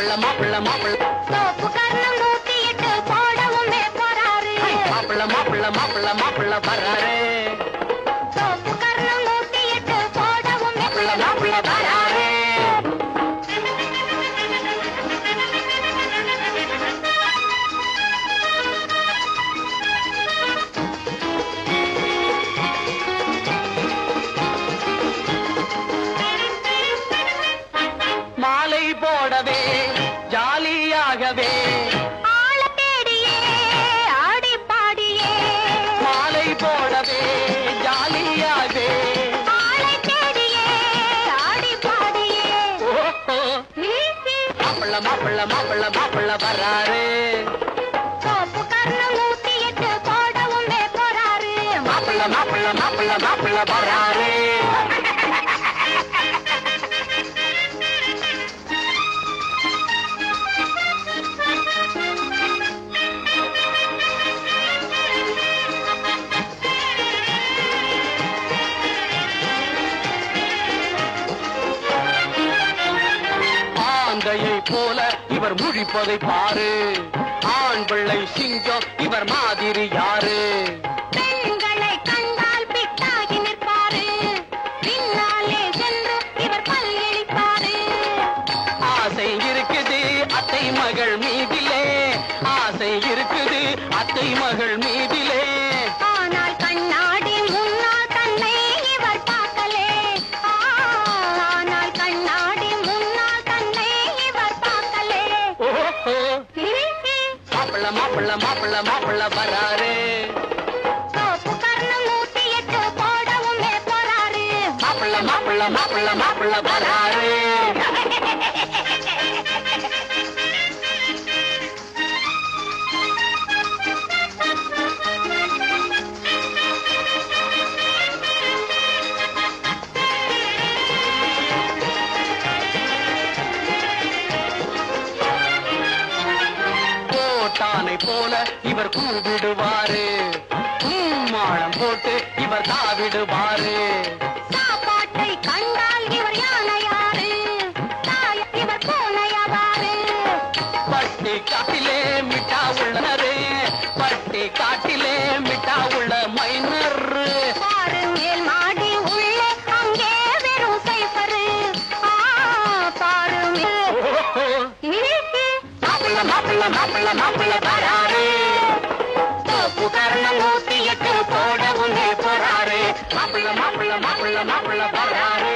மாப்பிள்ள மாப்பிள்ள மாப்பிள்ள சோப்பு கர்ணம் 108 போடவுமே போறாரு. மாப்பிள்ள மாப்பிள்ள மாப்பிள்ள மாப்பிள்ள வராரு. சோப்பு கர்ணம் 108 போடவுமே மாப்பிள்ள மாப்பிள்ள வராரு. மாலை போடவே ஜாலியாகவே ஆள தேடியே ஆடி பாடியே மாலை போடவே ஜாலியாகவே ஆளை தேடியே ஆடி பாடியே மாப்பிள்ள மாப்பிள்ள மாப்பிள்ள மாப்பிள்ள வராரு. சோப்பு கர்ணம் 108 போடவுமே போறாரு. மாப்பிள்ள மாப்பிள்ள மாப்பிள்ள மாப்பிள்ள வராரு. ஆந்தையை போல இவர் முழிப்பதை பாரு. ஆண் பிள்ளை சிங்கம் இவர் மாதிரி யாரு? பெண்களை கண்டால் பிட்டாகி நிற்பாரு. பின்னாலே சென்று இவர் பல்லிழிப்பாரு. ஆசை இருக்குது அத்தை மகள் மீதிலே, ஆசை இருக்குது அத்தை மகள் மீதிலே. ஆனால் கண்ணாடி முன்னால் தன்னை இவர் பார்க்கலே. ஆனால் கண்ணாடி முன்னால் தன்னை இவர் பார்க்கலே. ஓஹோ மாப்பிள்ள மாப்பிள்ள மாப்பிள்ள மாப்பிள்ள வராரு. சோப்பு கர்ணம் 108 போடவுமே போறாரு. மாப்பிள்ள மாப்பிள்ள மாப்பிள்ள மாப்பிள்ள வராரு. கோட்டானை போல இவர் கூவிடுவாரு. மாளம் போட்டு இவர் தாவிடுவாரு. சாப்பாட்டை கண்டால் இவர் யானையாரு. இவர் பூனையாவாரு. பட்டி காட்டிலே மிட்டா உள்ளனரு, பட்டி காட்டிலே மிட்டா உள்ள மைனர். பாரு மேல் மாடி உள்ளே அங்கே வெறும் சைபரு. பாரு மாப்பிள்ள மாப்பிள்ள மாப்பிள்ள மாப்பிள்ள வராரு. சோப்பு கர்ணம் 108 போடவுமே போறாரு. மாப்பிள்ள மாப்பிள்ள மாப்பிள்ள மாப்பிள்ள வராரு.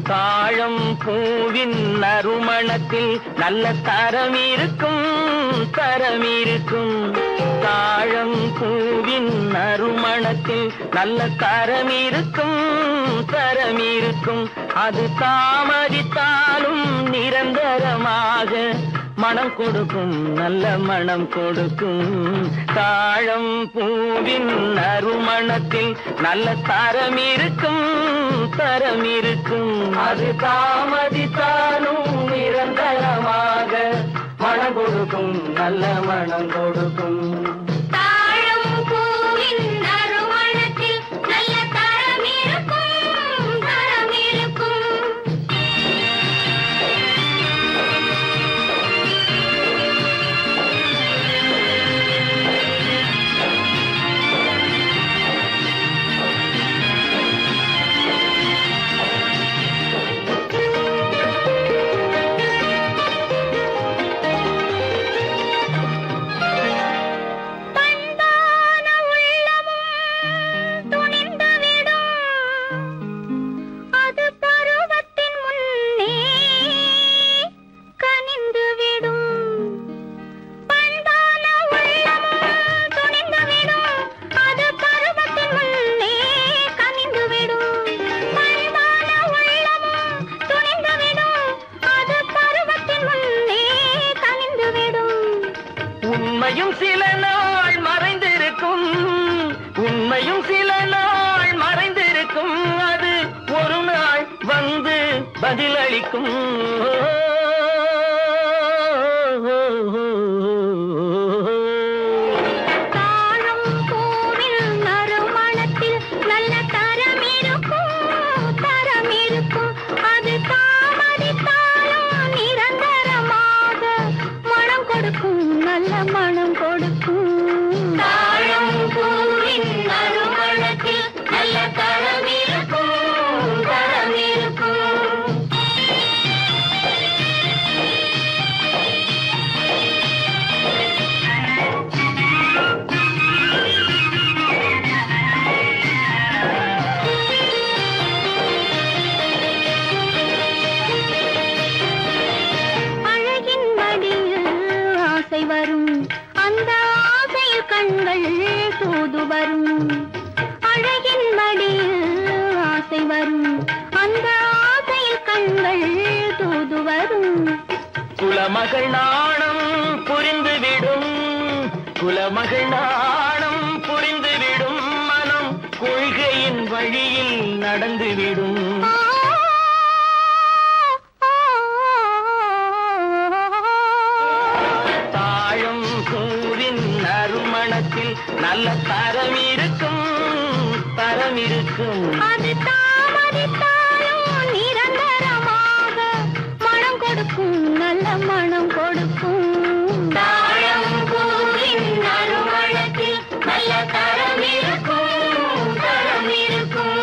தாழம் பூவின் நறுமணத்தில் நல்ல தரம் இருக்கும், தரம் இருக்கும். தாழம் பூவின் நறுமணத்தில் நல்ல தரம் இருக்கும், தரம் இருக்கும். அது தாமதித்தாலும் நிரந்தரமாக மனம் கொடுக்கும், நல்ல மனம் கொடுக்கும். தாழம் பூவின் நறுமணத்தில் நல்ல தரம் இருக்கும், தரம் இருக்கும். அது தாமதித்தாலும் நிரந்தரமாக மனம் கொடுக்கும், நல்ல மனம் கொடுக்கும். தாழம் பூவின் நறுமணத்தில் நல்ல தரம் இருக்கும், தரம் இருக்கும். பதிலளிக்கும். தாழம் பூவில் நறுமணத்தில் நல்ல தரம் இருக்கும் அது தாமதித்தாலும் நிரந்தரமாக மனம் கொடுக்கும், நல்ல மனம் கொடுக்கும். தாழம் பூவின் நறுமணத்தில் நல்ல தரம் இருக்கும். அழகின் மடியில் ஆசை வரும், அந்த ஆசையில் கண்கள் தூது வரும். அழகின் மடியில் ஆசை வரும், அந்த ஆசையில் கண்கள் தூது வரும். குலமகள் நாணம் புரிந்துவிடும், குலமகள் நாணம் புரிந்துவிடும், மனம் கொள்கையின் வழியில் நடந்துவிடும். தாழும் பூவின் நறுமணத்தில் நல்ல தரம் இருக்கும், தரம் இருக்கும். அது தாமதித்தாலும் நிரந்தரமாக மனம் கொடுக்கும், நல்ல மனம் கொடுக்கும். தாழம் பூவின் நறுமணத்தில் நல்ல தரம் இருக்கும், தரம் இருக்கும்.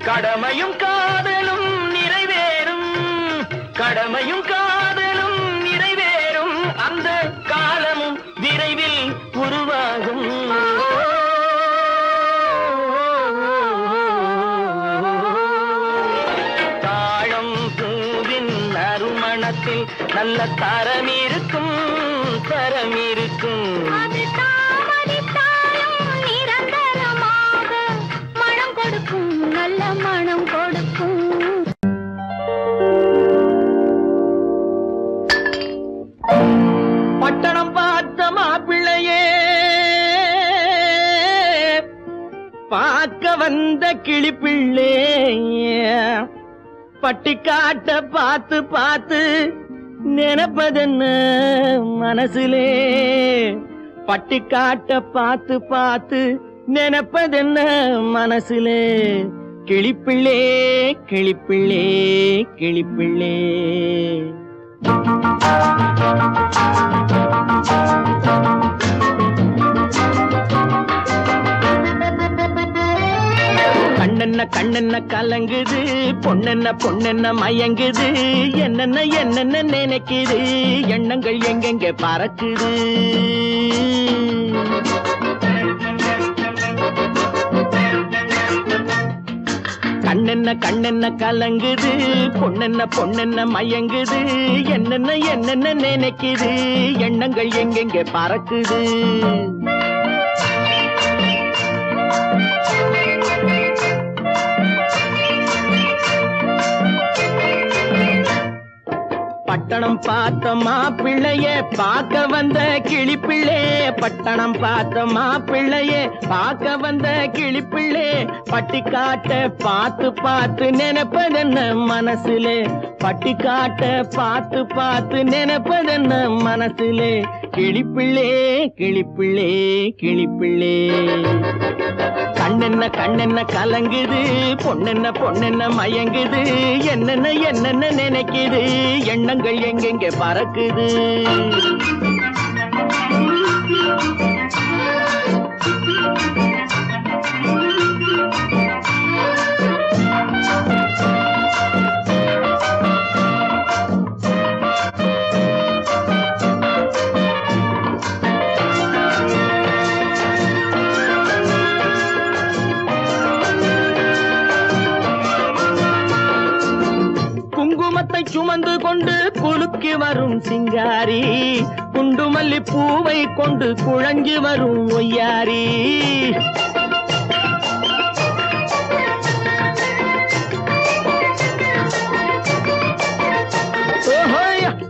கடமையும் காதலும் நிறைவேறும், கடமையும் காதலும் நிறைவேறும், அந்த காலமும் விரைவில் உருவாகும். தாழம் பூவின் நறுமணத்தில் நல்ல தரம் இருக்கும், தரம் இருக்கும். அது தாமதித்தாலும் நிரந்தரமாக மனம் கொடுக்கும், நல்ல மனம் கொடுக்கும். பட்டணம் பார்த்த மாப்பிள்ளையே, பார்க்க வந்த கிளிப்பிள்ளே, பட்டிக்காட்ட பார்த்து பார்த்து நினைப்பதென்ன மனசுலே, பட்டிக்காட்ட பார்த்து பார்த்து நினைப்பதென்ன மனசுலே. கிளிப்பிள்ளே கிளிப்பிள்ளே கிளிப்பிள்ளே. கண்ணென்ன கண்ணென்ன கலங்குது, பொண்ணென்ன பொண்ணென்ன மயங்குது, என்னென்ன என்னென்ன நினைக்குது, எண்ணங்கள் எங்கெங்க பறக்குது. கண்ணென்ன கண்ணென்ன கலங்குது, பொண்ணென்ன பொண்ணென்ன மயங்குது, என்னென்ன என்னென்ன நினைக்குது, எண்ணங்கள் எங்கெங்க பறக்குது. பட்டணம் பார்த்த மாப்பிள்ளைய பார்க்க வந்த கிளிப்பிள்ளே, பட்டணம் பார்த்த மாப்பிள்ளைய பார்க்க வந்த கிளிப்பிள்ளே, பட்டிக்காட்ட பார்த்து பார்த்து நினைப்பதென்ன மனசுலே, பட்டிக்காட்ட பார்த்து பார்த்து நினைப்பதென்ன மனசுலே. கிளிப்பிள்ளே கிளிப்பிள்ளே கிளிப்பிள்ளே. கண்ணென்ன கண்ணென்ன கலங்குது, பொண்ணென்ன பொண்ணென்ன மயங்குது, என்னென்ன என்னென்ன நினைக்குது, எண்ணங்கள் எங்கெங்க பறக்குது. குலுக்கி வரும் சிங்காரி குண்டுமல்லி பூவை கொண்டு குழஞ்சி வரும் ஒய்யாரி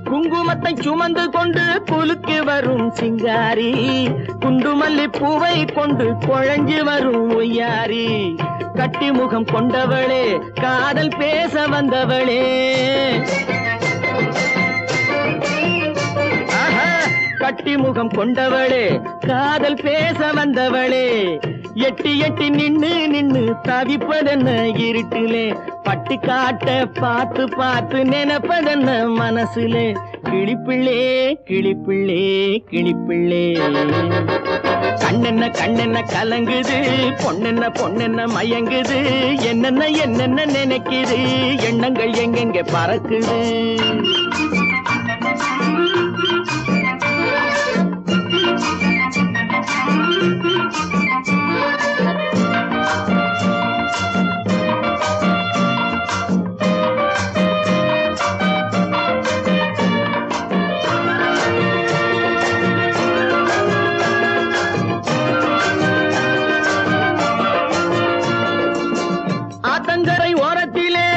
குங்குமத்தை சுமந்து கொண்டு குலுக்கி வரும் சிங்காரி குண்டுமல்லி பூவை கொண்டு குழஞ்சி வரும் ஒய்யாரி கட்டி முகம் கொண்டவளே காதல் பேச வந்தவளே கட்டி முகம் கொண்டவளே காதல் பேச வந்தவளே எட்டி எட்டி நின்னு நின்னு தவிப்பதென்ன இருட்டிலே பட்டி காட்ட பார்த்து பார்த்து நினைப்பதென்ன மனசுலே கிளிப்பிள்ளே கிளிப்பிள்ளே கிளிப்பிள்ளே கண்ணென்ன கண்ணென்ன கலங்குது பொண்ணென்ன பொண்ணென்ன மயங்குது என்னென்ன என்னென்ன நினைக்குது எண்ணங்கள் எங்கெங்க பறக்குது ஆத்தங்கரை ஓரத்திலே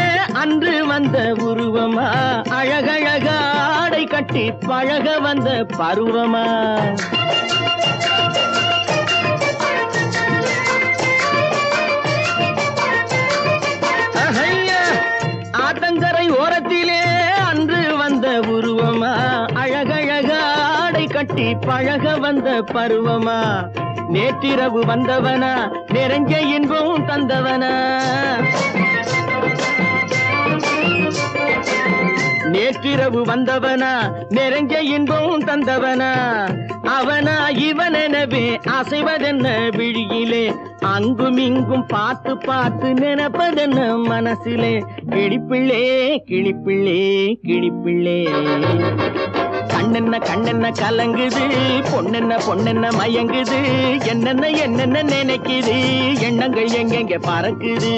அன்று வந்த உருவமா அழகழக ஆடை கட்டி பழக வந்த பருவமா ஆத்தங்கரை ஓரத்திலே அன்று வந்த உருவமா அழகழக ஆடை கட்டி பழக வந்த பருவமா நேற்றிரவு வந்தவனா நிறைஞ்ச இன்பம் தந்தவனா நேற்றிரவு வந்தவனா நிறைஞ்ச இன்பம் தந்தவனா அவனா இவனெனவே அசைவதென்ன விழியிலே அங்கும் இங்கும் பார்த்து பார்த்து நினைப்பதென்ன மனசிலே கிளிப்பிள்ளே கிளிப்பிள்ளே கிளிப்பிள்ளே கண்ணென்ன கண்ணென்ன கலங்குது பொண்ணென்ன பொண்ணென்ன மயங்குது என்னென்ன என்னென்ன நினைக்குது எண்ணங்கள் எங்கெங்க பறக்குது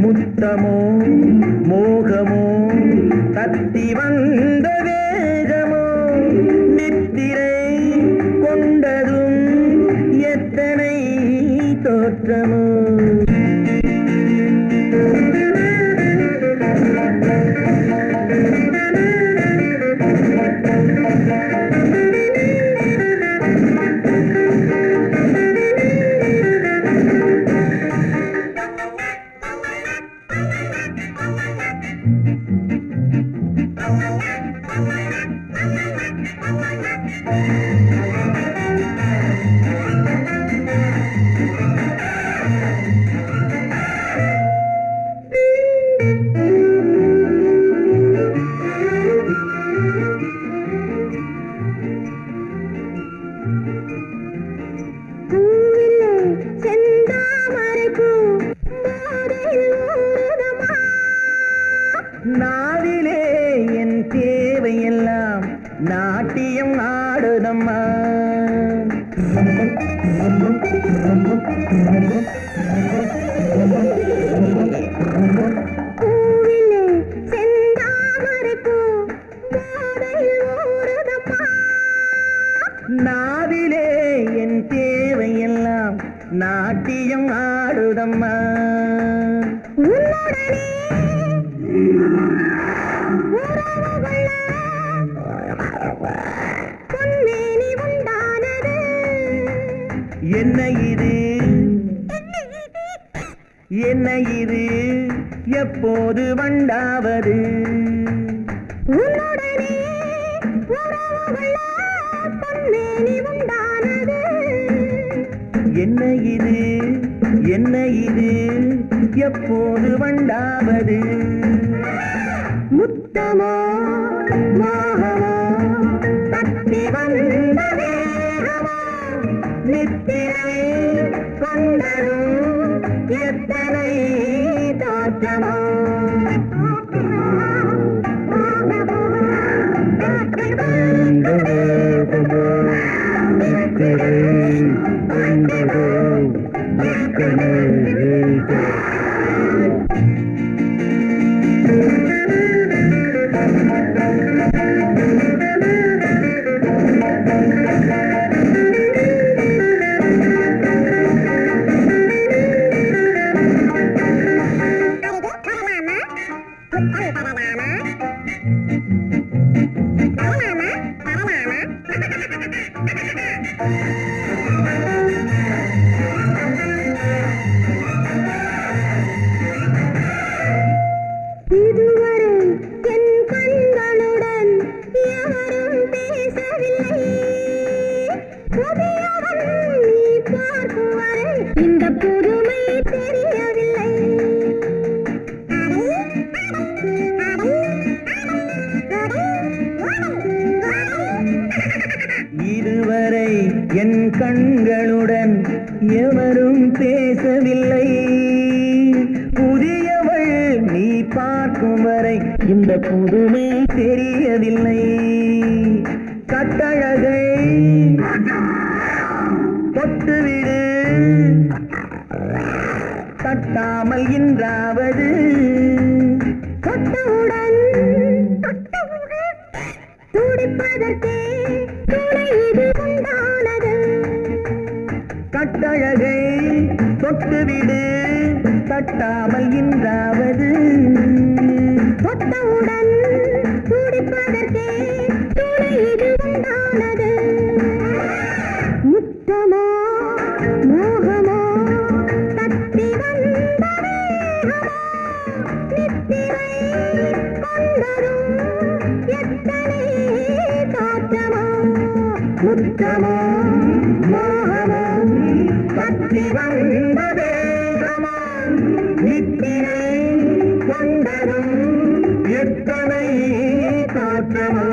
முத்தமோ மோகமோ தத்தி வந்த வேகமோ நித்திரை கொண்டதும் எத்தனை தோற்றமோ நாவிலே என் தேவையெல்லாம் நாட்டியம் ஆடுதம்மா பூவிலே நாட்டியம் ஆடுதம்மா என்ன இது என்ன இது எப்போது வண்டாவது என்ன இது என்ன இது எப்போது வண்டாவது முத்தமோ மோகமோ தத்தி வந்த வேகமோ நித்திரை கொண்டரும் எத்தனை தோற்றமோ என் கண்களுடன் எவரும் பேசவில்லை புதியவள் நீ பார்க்கும் வரை இந்த புதுமை தெரியவில்லை கட்டழகை தொட்டுவிடு தட்டாமல் இன்றாவது தொட்டவுடன் துடிப்பதற்கே துணை இது உண்டானது கட்டழகை தொட்டுவிடு தட்டாமல் இன்றாவது தொட்டவுடன் துடிப்பதற்கே துணை இது உண்டானது முத்தமோ மோகமோ தத்தி வந்த வேகமோ நித்திரை கொண்டரும் எத்தனை தோற்றமோ முத்தமோ மோகமோ தத்தி வந்த வேகமோ நித்திரை கொண்டரும் எத்தனை தோற்றமோ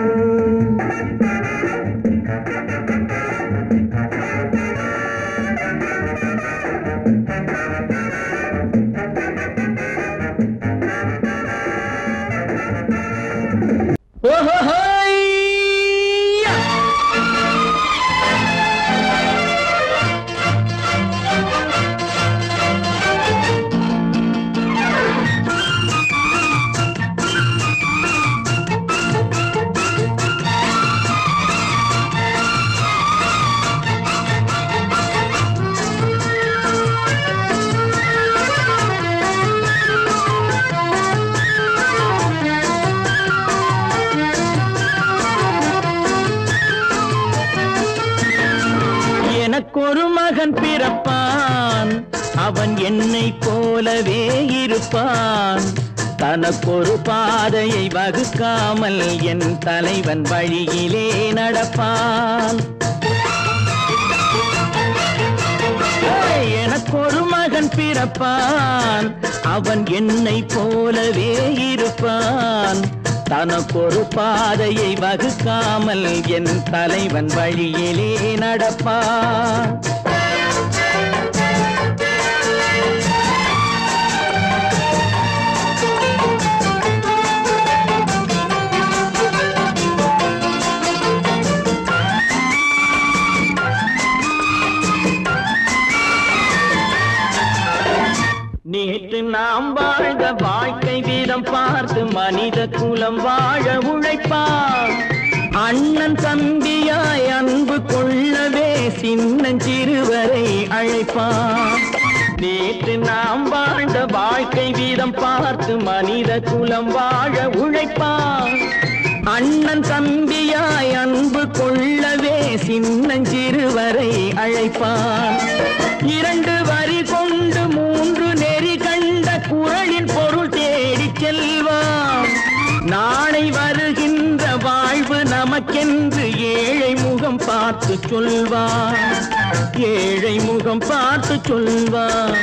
எனக்கொரு மகன் பிறப்பான் அவன் என்னை போலவே இருப்பான் தனக்கொரு பாதையை வகுக்காமல் என் தலைவன் வழியிலே நடப்பான் எனக்கொரு மகன் பிறப்பான் அவன் என்னை போலவே இருப்பான் தனக்கொரு பாதையை வகுக்காமல் என் தலைவன் வழியிலே நடப்பான் நேற்று நாம் வாழ்ந்த வாழ்க்கை வீதம் பார்த்து மனித குலம் வாழ உழைப்பான் அண்ணன் தம்பியாய் அன்பு கொள்ளவே சின்னஞ்சிறுவரை அழைப்பான் நேற்று நாம் வாழ்ந்த வாழ்க்கை வீதம் பார்த்து மனித குலம் வாழ உழைப்பான். அண்ணன் தம்பியாய் அன்பு கொள்ளவே சின்னஞ்சிறுவரை அழைப்பான். 2 வரி கொண்டு 3 நெறி கண்ட குறளின் பொருள் தேடிச் செல்வான். நாளை வருகின்ற வாழ்வு நமக்கென்று ஏழை முகம் பார்த்து சொல்வான். ஏழை முகம் பார்த்து சொல்வான்.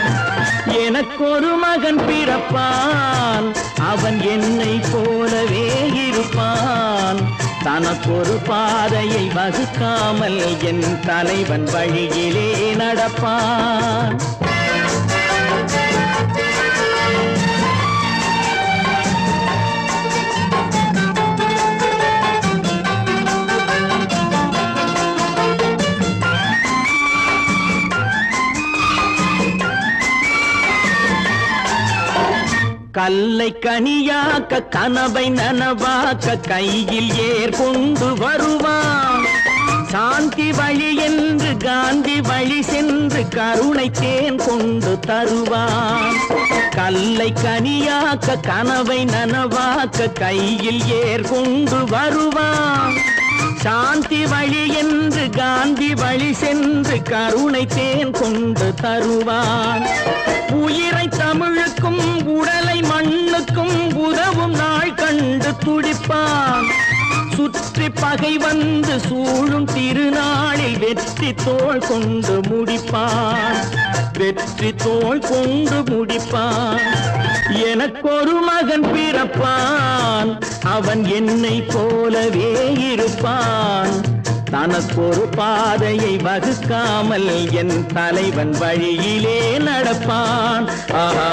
எனக்கொரு மகன் பிறப்பான், அவன் என்னை போலவே இருப்பான். தனக்கொரு பாதையை வகுக்காமல் என் தலைவன் வழியிலே நடப்பான். கல்லை கனியாக்க கனவை நனவாக்க கையில் ஏர் கொண்டு வருவான். சாந்தி வழி என்று காந்தி வழி சென்று கருணை தேன் கொண்டு தருவான். கல்லை கனியாக்க கனவை நனவாக்க கையில் ஏர் கொண்டு வருவான். சாந்தி வழி என்று காந்தி வழி சென்று கருணை தேன் கொண்டு தருவான். உயிரை தமிழுக்கும் உடலை மண்ணுக்கும் உதவும் நாள் கண்டு துடிப்பான். சுற்றி பகை வந்து சூழும் திருநாளில் வெற்றி தோள் கொண்டு முடிப்பான். வெற்றி தோள் கொண்டு முடிப்பான். எனக்கொரு மகன் பிறப்பான், அவன் என்னை போலவே இருப்பான். தனக்கொரு பாதையை வகுக்காமல் என் தலைவன் வழியிலே நடப்பான். ஆஹா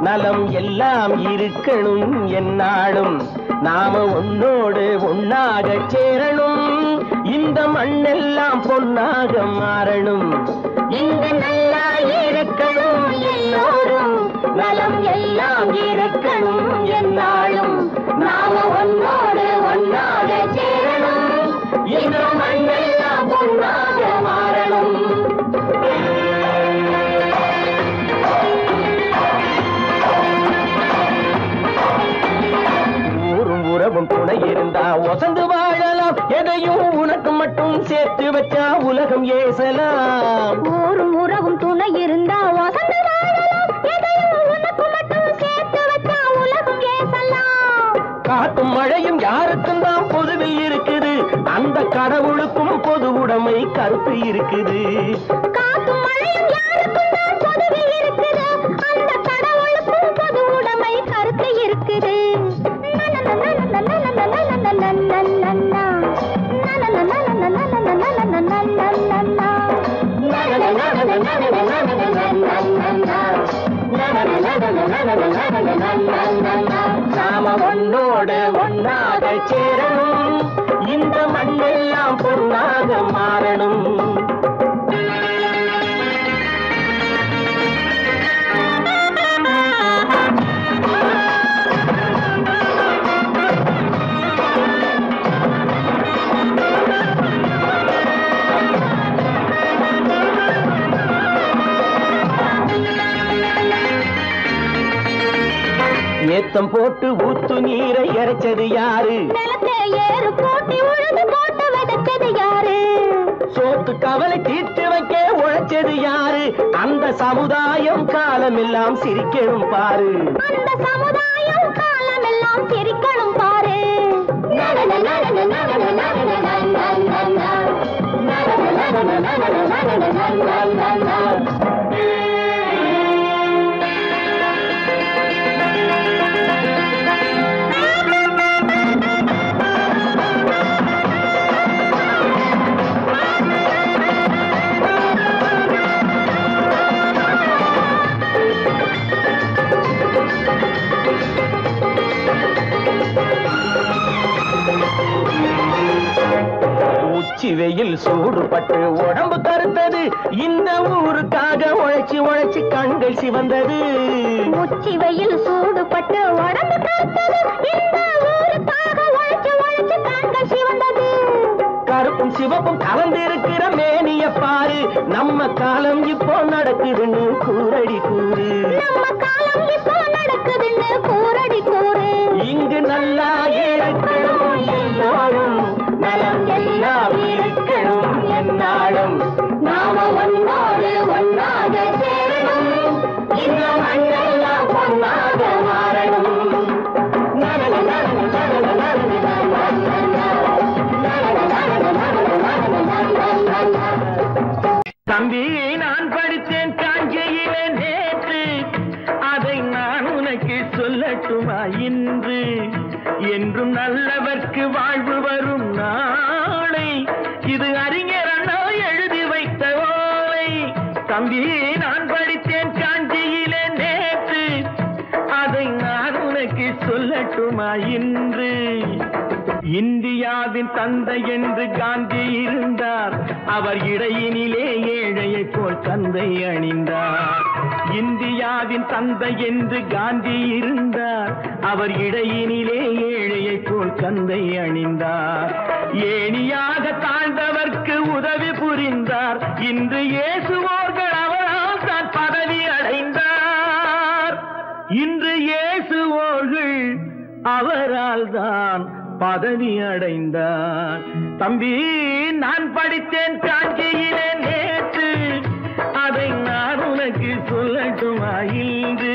நலம் எல்லாம் இருக்கணும் என்னாலும். நாம உன்னோடு ஒன்னாக சேரணும். இந்த மண்ணெல்லாம் பொன்னாக மாறணும். இங்கு நல்லா இருக்கணும் எல்லோரும், நலம் எல்லாம் இருக்கணும் என்னாலும். நாம ஒன்னோடு ஒன்னாக சேரணும். இந்த மண்ணெல்லாம் பொன்னாக மாறணும். துணை இருந்தா ஒசந்து வாழலாம். எதையும் உனக்கு மட்டும் சேர்த்து வச்சா உலகம் ஏசலாம். ஊரும் உறவும் துணை இருந்தா ஒசந்து வாழலாம். எதையும் உனக்கு மட்டும் சேர்த்து வச்சா உலகம் ஏசலாம். காத்தும் மழையும் யாருக்கும் தான் பொதுவில் இருக்குது. அந்த கடவுளுக்கும் பொது உடைமை கருத்து இருக்குது. காத்தும் மழையும் யாருக்கும் தான் பொதுவில் இருக்குது. அந்த கடவுளுக்கும் பொது உடைமை கருத்து இருக்குது. நாம ஒன்னோடு ஒன்னாக சேரணும். இந்த மண்ணெல்லாம் பொன்னாக மாறணும். ஏத்தம் போட்டு ஊத்து நீரை இறைச்சது யாரு? நிலத்தை ஏறு போட்டி உழுது போட்டு விதைச்சது யாரு? சோத்து கவலை தீர்த்து வைக்க உழைச்சது யாரு? அந்த சமுதாயம் காலமெல்லாம் சிரிக்கணும் பாரு. அந்த சமுதாயம் காலமெல்லாம் சிரிக்கணும் பாரு. வெயில் சூடுபட்டு உடம்பு கருத்தது இந்த ஊருக்காக உழைச்சி உழைச்சி கண்கள் சிவந்தது உச்சி வெயில் சூடுபட்டு உடம்பு கருத்தது இந்த ஊருக்காக உழைச்சி உழைச்சி கண்கள் சிவந்தது கருப்பும் சிவப்பும் கலந்திருக்கிற மேனிய பாரு நம்ம காலம் இப்போ நடக்குதுன்னு கூரடி கூறு நம்ம காலம் இப்போ நடக்குதுன்னு கூரடி கூறு இங்கு நல்லா இருக்கணும் எல்லாரும் நலம் எல்லாம் இருக்கணும் என்னாலும் நாம ஒன்னோடு ஒன்னாக சேரணும் இந்த மண்ணெல்லாம் பொன்னாக மாறணும் தம்பி நான் படித்தேன் காஞ்சியிலே நேற்று அதை நான் உனக்கு சொல்லட்டுமா இன்று என்றும் நல்லவர்க்கு வாழ்வு வரும் நாளை இது அறிஞர் அண்ணா எழுதி வைத்த ஓலை தம்பி நான் படித்தேன் காஞ்சியிலே நேற்று அதை நான் உனக்கு சொல்லட்டுமா இன்று இந்தியாவின் தந்தை என்று காந்தி இருந்தார் அவர் இடையினிலே ஏழையை போல் தந்தை அணிந்தார் இந்தியாவின் தந்தை என்று காந்தி இருந்தார் அவர் இடையினிலே ஏழையை போல் தந்தை அணிந்தார் ஏணியாக தாழ்ந்தவர்க்கு உதவி புரிந்தார் இன்று இயேசுவோர்கள் அவரால் தான் பதவி அடைந்தார் இன்று இயேசுவோர்கள் அவரால் தான் பதவி அடைந்தார் தம்பி நான் படித்தேன் காஞ்சியிலே நேற்று அதை நான் உனக்கு சொல்லட்டுமா இன்று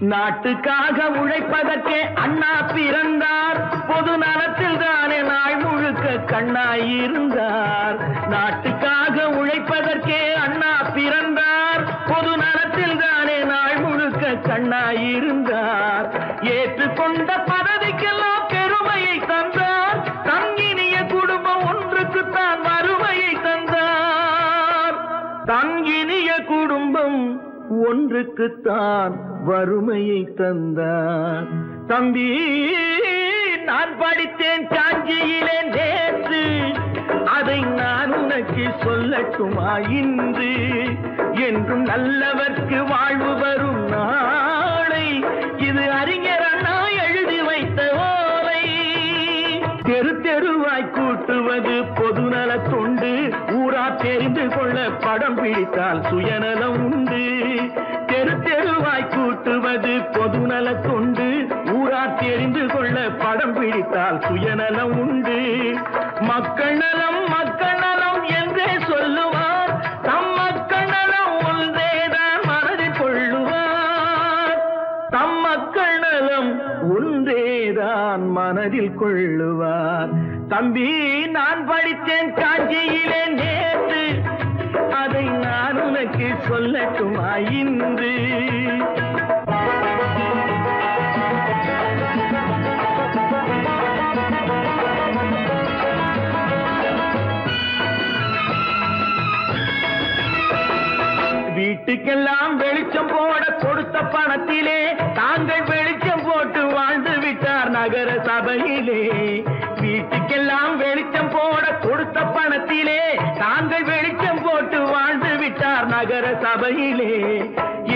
நாட்டுக்காக உழைப்பதற்கே அண்ணா பிறந்தார் பொது நலத்தில் தானே நாள் முழுக்க கண்ணாயிருந்தார் நாட்டுக்காக உழைப்பதற்கே அண்ணா பிறந்தார் பொது நலத்தில் தானே நாள் முழுக்க கண்ணாயிருந்தார் ஏற்றுக்கொண்ட பதவிக்கெல்லாம் பெருமையை தந்தார் தங்கினிய குடும்பம் ஒன்றுக்குத்தான் வறுமையை தந்தார் தங்கினிய குடும்பம் ஒன்றுக்குத்தான் வறுமையை தந்தார் தம்பி நான் படித்தேன் காஞ்சியிலே நேற்று அதை நான் உனக்கு சொல்லட்டுமா இன்று என்றும் நல்லவர்க்கு வாழ்வு வரும் நாளை இது அறிஞர் அண்ணா எழுதி வைத்த ஓலை தெரு தெருவாய் கூட்டுவது பொதுநல தொண்டு ஊரா தெரிந்து கொள்ள படம் பிடித்தால் சுயநலம் உண்டு தெரு தெருவாய் கூட்டுவது பொதுநல தொண்டு ஊரா தெரிந்து கொள்ள படம் பிடித்தால் சுயநலம் உண்டு மக்கள் நலம் என்றே சொல்லுவார் தம் மக்கள் நலம் ஒன்றேதான் மனதில் கொள்ளுவார் தம் மக்கள் நலம் ஒன்றேதான் மனதில் கொள்ளுவார் தம்பி நான் படித்தேன் காஞ்சியிலே நேற்று அதை நான் உனக்கு சொல்லட்டுமா இன்று வீட்டுக்கெல்லாம் வெளிச்சம் போட கொடுத்த பணத்திலே தாங்கள் வெளிச்சம் போட்டு வாழ்ந்து விட்டார் நகர சபையிலே வீட்டுக்கெல்லாம் வெளிச்சம் போட கொடுத்த பணத்திலே தாங்கள் வெளிச்சம் போட்டு வாழ்ந்து விட்டார் நகர சபையிலே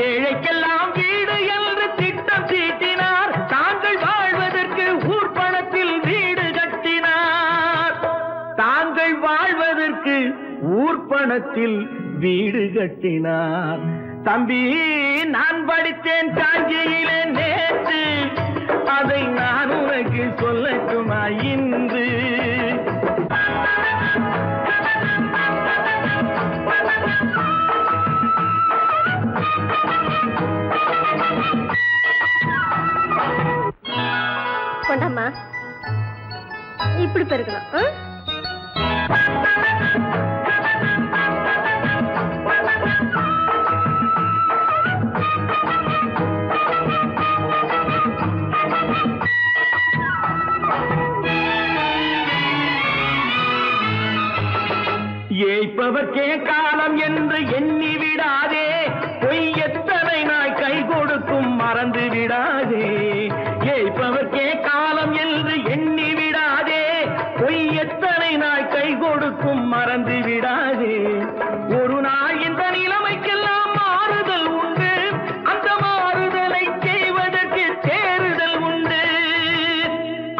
ஏழைக்கெல்லாம் வீடு என்று திட்டம் தீட்டினார் தாங்கள் வாழ்வதற்கு ஊர் பணத்தில் வீடு கட்டினார் தாங்கள் வாழ்வதற்கு ஊர் பணத்தில் வீடு கட்டினார் தம்பி நான் படித்தேன் காஞ்சியிலே நேற்று அதை நான் உனக்கு சொல்லட்டுமா இன்று? கொண்டாம்மா, இப்படி பெருக்கணும். ஏய்ப்பவர்க்கே காலம் என்று எண்ணி விடாதே, பொய் எத்தனை நாய் கை கொடுக்கும் மறந்து விடாதே. ஏய்ப்பவர்க்கே காலம் என்று எண்ணி விடாதே, பொய் எத்தனை நாய் கை கொடுக்கும் மறந்து விடாதே. ஒரு நாள் இந்த நிலைமைக்கெல்லாம் மாறுதல் உண்டு, அந்த மாறுதலை செய்வதற்கு தேறுதல் உண்டு.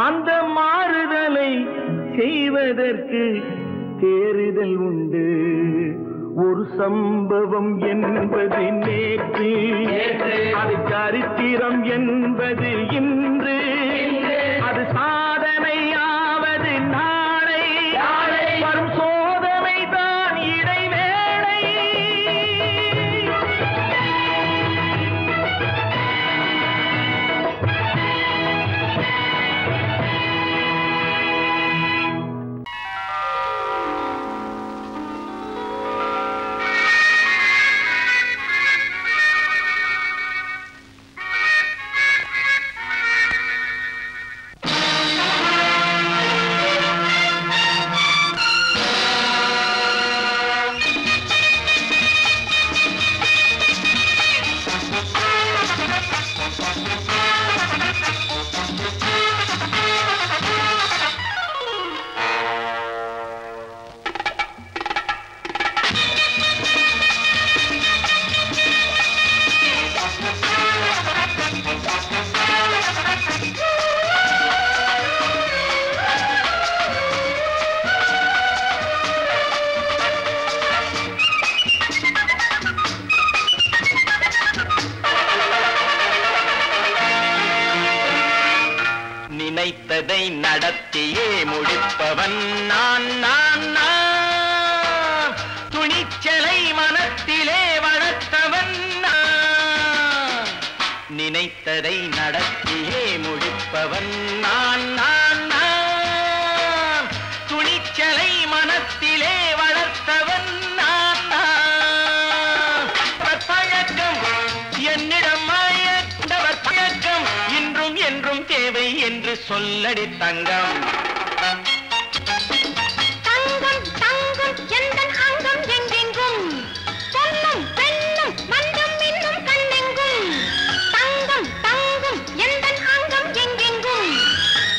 அந்த மாறுதலை செய்வதற்கு தேறுதல் உண்டு. ஒரு சம்பவம் என்பது நேற்று, அது சரித்திரம் என்பது இன்று, அது சாதனையாவது நாளை, வரும் சோதனை தான் இடைவேளை. நினைத்ததை நடத்தியே முடிப்பவன் நான் நான் நான். துணிச்சலை மனத்திலே வளர்த்தவன் நான். நினைத்ததை நடத்தியே முடிப்பவன் நான் நான் நான். துணிச்சலை மனத்திலே வளர்த்தவன் நான் நான். பழக்கம் என்னிடம் மாயவர் பழக்கம் இன்றும் என்றும் தேவை என்று சொல்லடி தங்கம். தங்கம் தங்கம் எந்தன் அங்கம் எங்கெங்கும், பொன்னும் பெண்ணும் மண்ணும் இன்னும் கண்ணெங்கும். தங்கம் தங்கம் எந்தன் அங்கம் எங்கெங்கும்,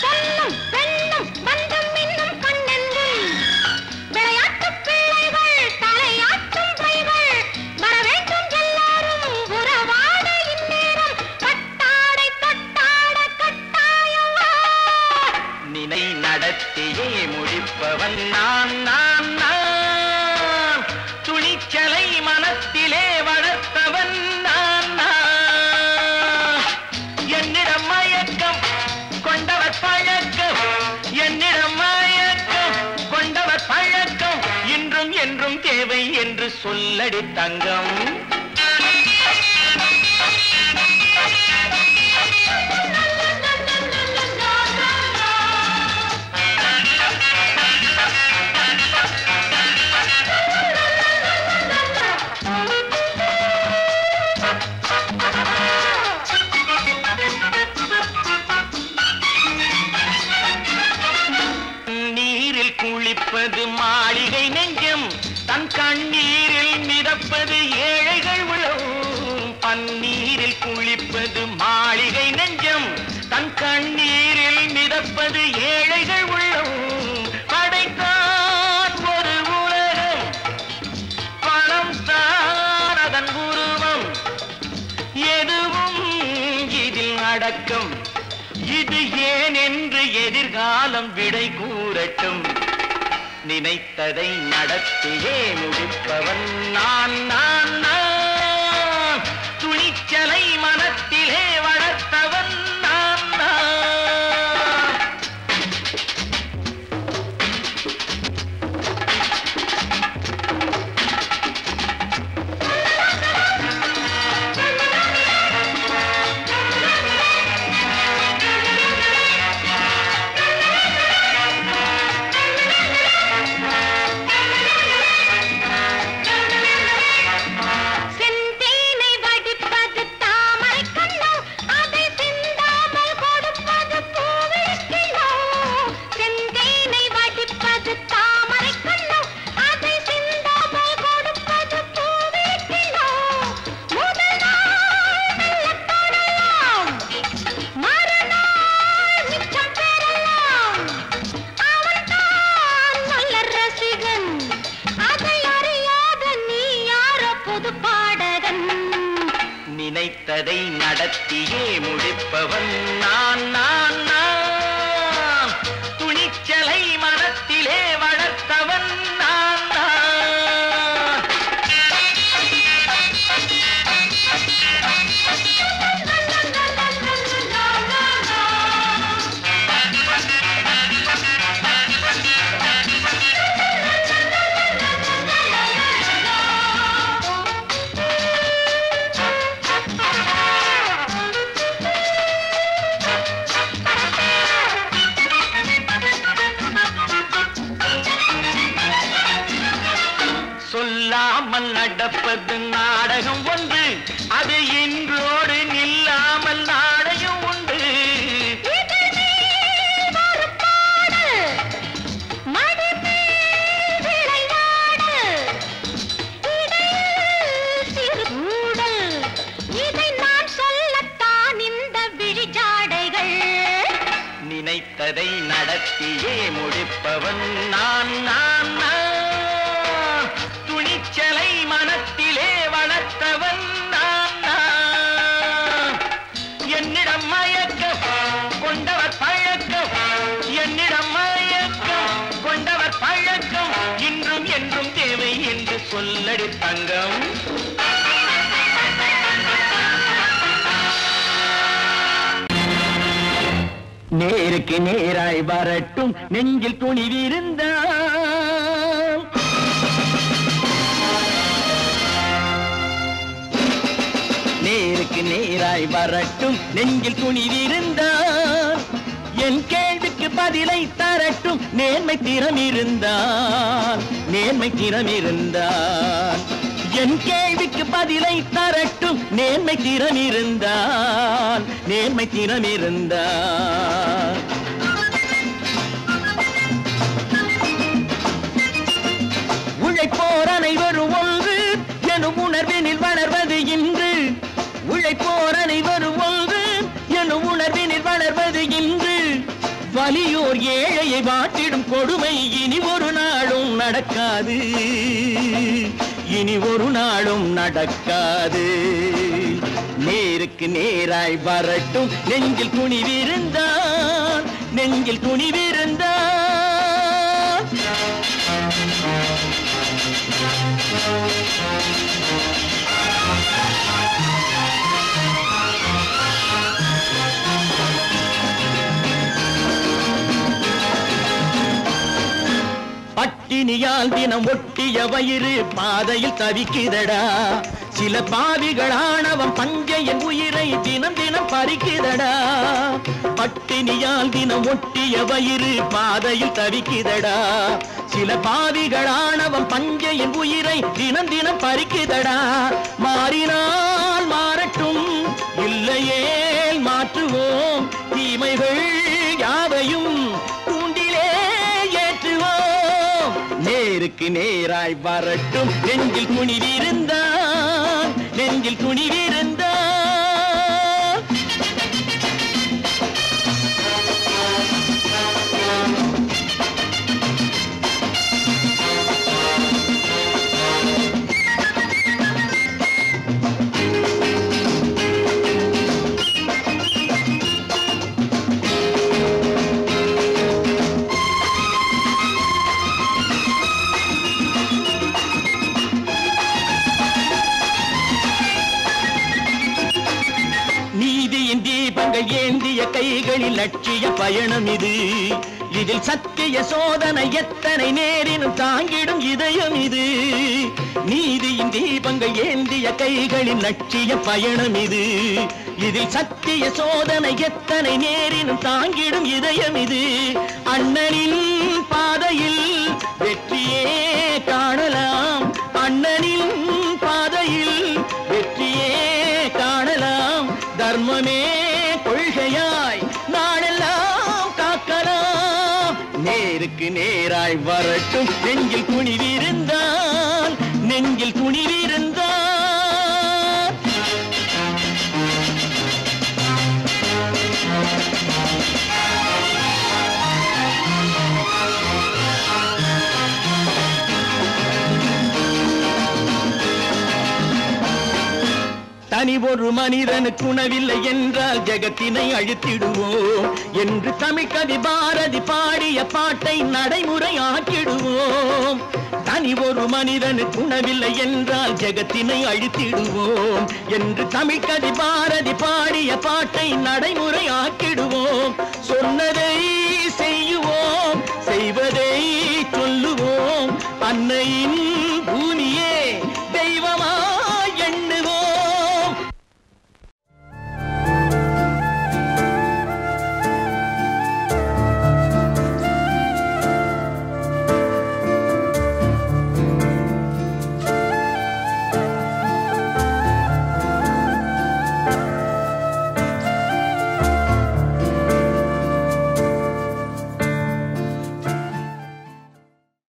பொன்னும் பெண்ணும் மண்ணும் இன்னும் கண்ணெங்கும். விளையாட்டு பிள்ளைகள் தலையாட்டும் பைகள், வர வேண்டும் எல்லாரும் உறவாட இந்நேரம். கட்டாடை தொட்டாட கட்டாயவா. நினை நடத்தியே முடிப்பவன் நான் நான் நான். துணிச்சலை மனத்திலே வளர்த்தவன் நான் நான். என்னிடம் மயக்கம் கொண்டவர் பழக்கம், என்னிடம் மயக்கம் கொண்டவர் பழக்கம் இன்றும் என்றும் தேவை என்று சொல்லடி தங்கம். நீரில் குளிப்பது மாளிகை நெஞ்சம், தன் கண்ணீரில் மிதப்பது ஏழைகள் உளம். பன்னீரில் குளிப்பது மாளிகை நெஞ்சம், தன் கண்ணீரில் மிதப்பது ஏழைகள் உள்ளம். படைத்தான் ஒரு உலகம், பணம் தான் அதன் உருவம். எதுவும் இதில் அடக்கம், இது ஏன் என்று எதிர்காலம் விடை கூறட்டும். நினைத்ததை நடத்தியே முடிப்பவன் நான் நான் நான். துணிச்சலை மனத்திலே வளர்த்தவன் நான் நான். நினைத்ததை நடத்தியே முடிப்பவன் நான் நான் நான் துணிச்சலை மனத்திலே வளர்த்தவன் நான் நான் சொல்லாமல் நடப்பது நாடகம் ஒன்று அது இன்றோடு நில்லாமல் நாடகம் உண்டு இதை நான் சொல்லத்தான் இந்த விழிஜாடைகள் நினைத்ததை நடத்தியே முடிப்பவன் நான் நான் நான் துணிச்சலை மனத்திலே வளர்த்தவன் நான் நான் என்னிடம் மயக்கம் கொண்டவர் பழக்கம் என்னிடம் மயக்கம் கொண்டவர் பழக்கம் இன்றும் என்றும் தேவை என்று சொல்லடி தங்கம் நேருக்கு நேராய் வரட்டும் நெஞ்சில் துணிவிருந்தால் நேருக்கு நேராய் வரட்டும் நெஞ்சில் துணிவிருந்தால் என் கேள்விக்கு பதிலை தரட்டும் நேர்மை திறம் இருந்தால் என் கேள்விக்கு பதிலை தரட்டும் நேர்மை திறம் இருந்தால் உழைப்போர் அனைவரும் ஒன்று எனும் உணர்வினில் வளர்வது இன்று உழைப்போர் அனைவரும் ஒன்று எனும் உணர்வினில் வளர்வது இன்று வலியோர் ஏழையை வாட்டிடும் கொடுமை இனி ஒரு நாளும் நடக்காது நேருக்கு நேராய் வரட்டும் நெஞ்சில் துணிவிருந்தால் பட்டினியால் தினம் ஒட்டிய வயிறு பாதையில் தவிக்குதடா சில பாவிகளானவன் பஞ்சையின் உயிரை தினம் தினம் பறிக்குதடா பட்டினியால் தினம் ஒட்டிய வயிறு பாதையில் தவிக்குதடா சில பாவிகளானவன் பஞ்சையின் உயிரை தினம் தினம் பறிக்குதடா மாறினால் மாறட்டும் இல்லையேல் மாற்றுவோம் தீமைகள் யாவையும் தூண்டிலே ஏற்றுவோம் நேருக்கு நேராய் வரட்டும் நெஞ்சில் துணிவிருந்தால் நீதியின் தீபங்கள் ஏந்திய கைகளில் லட்சிய பயணம் இது இதில் சத்திய சோதனை எத்தனை நேரினும் தாங்கிடும் இதயம் இது நீதியின் தீபங்கள் ஏந்திய கைகளில் லட்சிய பயணம் இது இதில் சத்திய சோதனை எத்தனை நேரினும் தாங்கிடும் இதயம் இது அண்ணனின் பாதையில் வெற்றியே காணலாம் அண்ணனின் பாதையில் வெற்றியே காணலாம் தர்மமே கொள்கையாய் நாளெல்லாம் காக்கலாம் நேருக்கு நேராய் வரட்டும் நெஞ்சில் துணிவிருந்தால் தனி ஒரு மனிதனுக்கு உணவில்லை என்றால் ஜெகத்தினை அழித்திடுவோம் என்று தமிழ்கவி பாரதி பாடிய பாட்டை நடைமுறையாக்கிடுவோம். தனி ஒரு மனிதனுக்கு உணவில்லை என்றால் ஜெகத்தினை அழித்திடுவோம் என்று தமிழ்கவி பாரதி பாடிய பாட்டை நடைமுறையாக்கிடுவோம். சொன்னதை செய்யுவோம், செய்வதை சொல்லுவோம், அன்னையின்